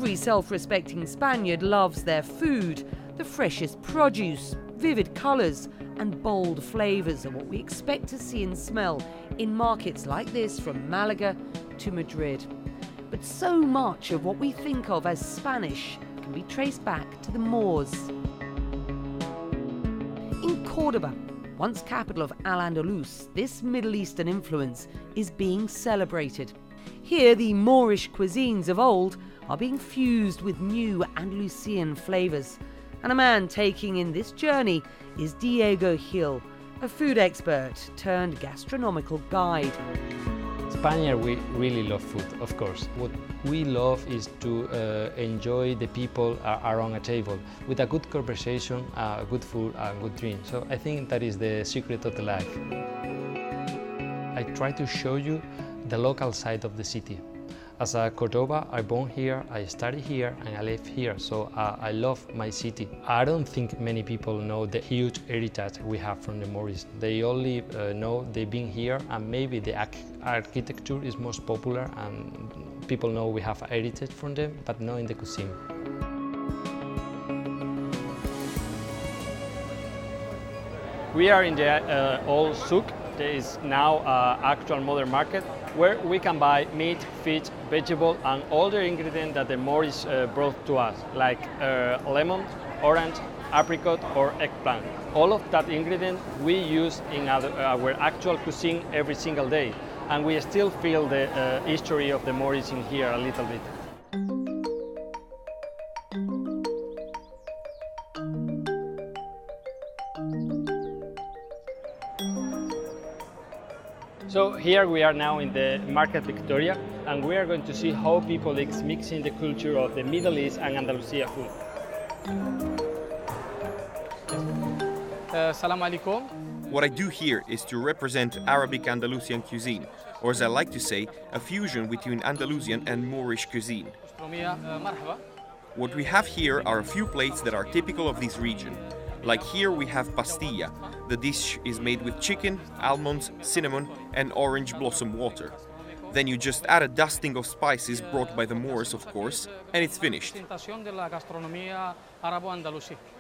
Every self-respecting Spaniard loves their food. The freshest produce, vivid colours and bold flavours are what we expect to see and smell in markets like this from Malaga to Madrid. But so much of what we think of as Spanish can be traced back to the Moors. In Cordoba, once capital of Al-Andalus, this Middle Eastern influence is being celebrated. Here, the Moorish cuisines of old are being fused with new Andalusian flavours. And a man taking in this journey is Diego Gil, a food expert turned gastronomical guide. Spaniards, we really love food, of course. What we love is to enjoy the people around a table with a good conversation, good food, and good drink. So I think that is the secret of the life. I try to show you the local side of the city. As a Cordoba, I born here, I study here, and I live here, so I love my city. I don't think many people know the huge heritage we have from the Moorish. They only know they've been here, and maybe the architecture is most popular, and people know we have heritage from them, but not in the cuisine. We are in the old souk. There is now an actual modern market where we can buy meat, fish, vegetable, and all the ingredients that the Moorish brought to us, like lemon, orange, apricot, or eggplant. All of that ingredient we use in our actual cuisine every single day, and we still feel the history of the Moorish in here a little bit. So here we are now in the Market Victoria, and we are going to see how people is mixing the culture of the Middle East and Andalusia food. Salam alaikum. What I do here is to represent Arabic Andalusian cuisine, or as I like to say, a fusion between Andalusian and Moorish cuisine. What we have here are a few plates that are typical of this region. Like here we have pastilla. The dish is made with chicken, almonds, cinnamon and orange blossom water. Then you just add a dusting of spices brought by the Moors, of course, and it's finished.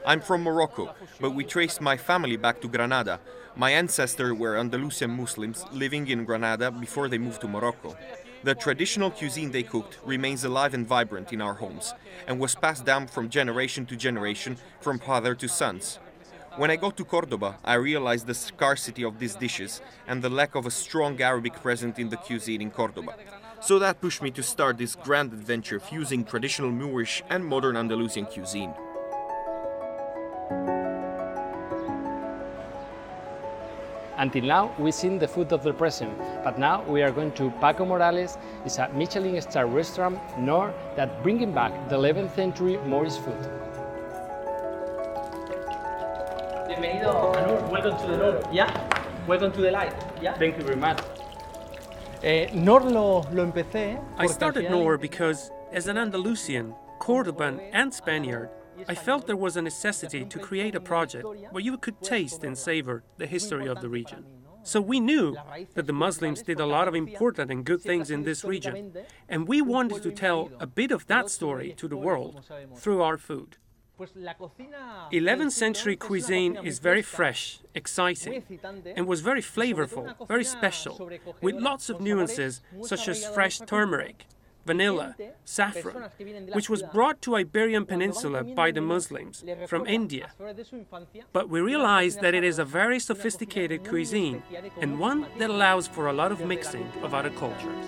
I'm from Morocco, but we traced my family back to Granada. My ancestors were Andalusian Muslims living in Granada before they moved to Morocco. The traditional cuisine they cooked remains alive and vibrant in our homes and was passed down from generation to generation, from father to sons. When I got to Cordoba, I realized the scarcity of these dishes and the lack of a strong Arabic presence in the cuisine in Cordoba. So that pushed me to start this grand adventure fusing traditional Moorish and modern Andalusian cuisine. Until now, we've seen the food of the present, but now we are going to Paco Morales. It's a Michelin star restaurant north that bringing back the 11th century Moorish food. Bienvenido, Anur. Welcome to the North. Yeah. Welcome to the light. Yeah. Thank you very much. Nor lo empecé. I started Nor because, as an Andalusian, Cordoban, and Spaniard, I felt there was a necessity to create a project where you could taste and savor the history of the region. So we knew that the Muslims did a lot of important and good things in this region, and we wanted to tell a bit of that story to the world through our food. 11th century cuisine is very fresh, exciting, and was very flavorful, very special, with lots of nuances such as fresh turmeric, vanilla, saffron, which was brought to Iberian Peninsula by the Muslims from India. But we realized that it is a very sophisticated cuisine and one that allows for a lot of mixing of other cultures.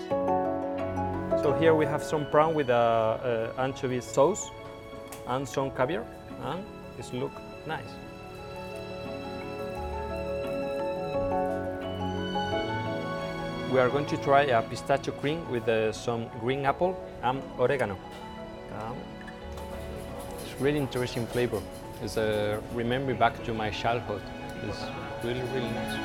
So here we have some prawn with anchovy sauce and some caviar, and it looks nice. We are going to try a pistachio cream with some green apple and oregano. It's really interesting flavor. It's remember back to my childhood. It's really, really nice.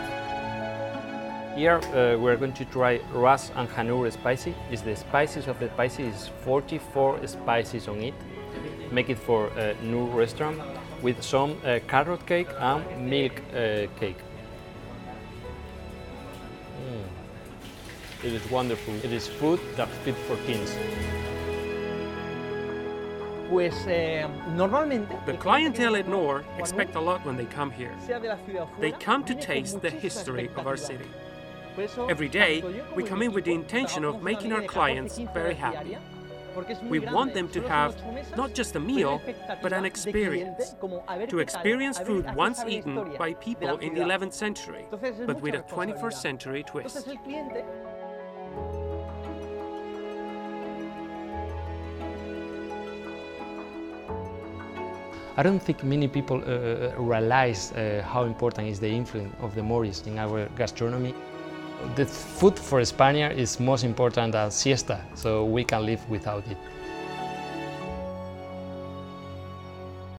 Here we're going to try ras and hanur spicy. It's the spices of the spicy is 44 spices on it. Make it for a new restaurant with some carrot cake and milk cake. It is wonderful. It is food that fit for kings. Pues normalmente The clientele at Nor expect a lot when they come here. They come to taste the history of our city. Every day, we come in with the intention of making our clients very happy. We want them to have not just a meal, but an experience. To experience food once eaten by people in the 11th century, but with a 21st century twist. I don't think many people realize how important is the influence of the Moorish in our gastronomy. The food for a Spaniard is most important than siesta, so we can live without it.